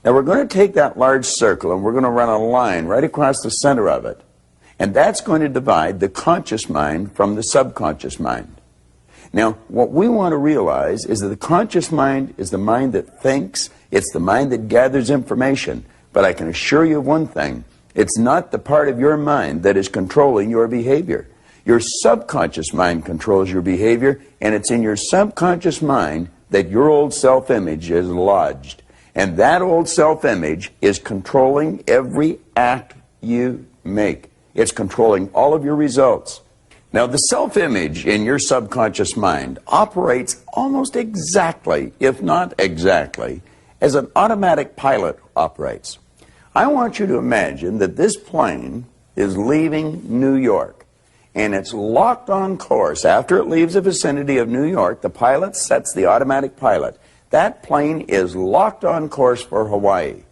Now we're going to take that large circle and we're going to run a line right across the center of it. And that's going to divide the conscious mind from the subconscious mind. Now, what we want to realize is that the conscious mind is the mind that thinks, it's the mind that gathers information. But I can assure you of one thing, it's not the part of your mind that is controlling your behavior. Your subconscious mind controls your behavior, and it's in your subconscious mind that your old self-image is lodged. And that old self-image is controlling every act you make. It's controlling all of your results. Now, the self-image in your subconscious mind operates almost exactly, if not exactly, as an automatic pilot operates. I want you to imagine that this plane is leaving New York, and it's locked on course. After it leaves the vicinity of New York, the pilot sets the automatic pilot. That plane is locked on course for Hawaii.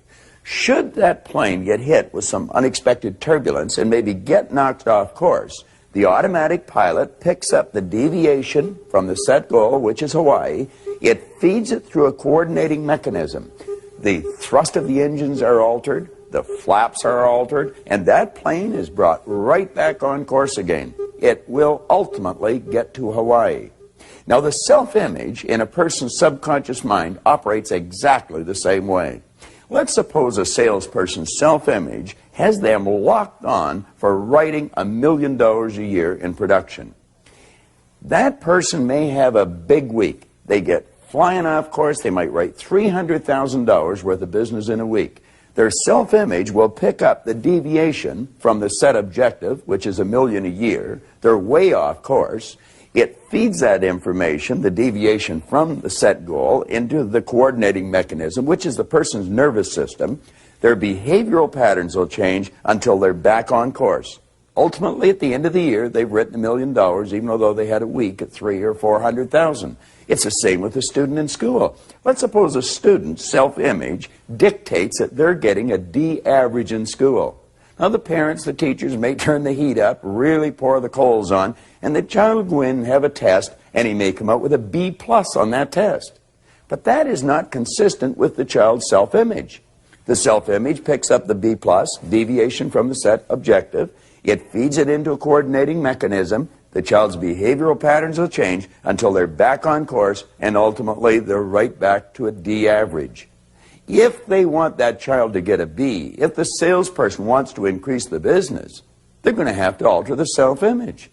Should that plane get hit with some unexpected turbulence and maybe get knocked off course, the automatic pilot picks up the deviation from the set goal, which is Hawaii. It feeds it through a coordinating mechanism. The thrust of the engines are altered, the flaps are altered, and that plane is brought right back on course again. It will ultimately get to Hawaii. Now, the self-image in a person's subconscious mind operates exactly the same way. Let's suppose a salesperson's self-image has them locked on for writing $1 million a year in production. That person may have a big week. They get flying off course. They might write $300,000 worth of business in a week. Their self-image will pick up the deviation from the set objective, which is $1 million a year. They're way off course. It feeds that information, the deviation from the set goal, into the coordinating mechanism, which is the person's nervous system. Their behavioral patterns will change until they're back on course. Ultimately, at the end of the year, they've written $1 million, even though they had a week at $300,000 or $400,000. It's the same with a student in school. Let's suppose a student's self-image dictates that they're getting a D average in school. Now, the parents, the teachers may turn the heat up, really pour the coals on, and the child will go in and have a test, and he may come out with a B+ on that test. But that is not consistent with the child's self-image. The self-image picks up the B+, deviation from the set objective. It feeds it into a coordinating mechanism. The child's behavioral patterns will change until they're back on course, and ultimately they're right back to a D average. If they want that child to get a B, if the salesperson wants to increase the business, they're going to have to alter the self-image.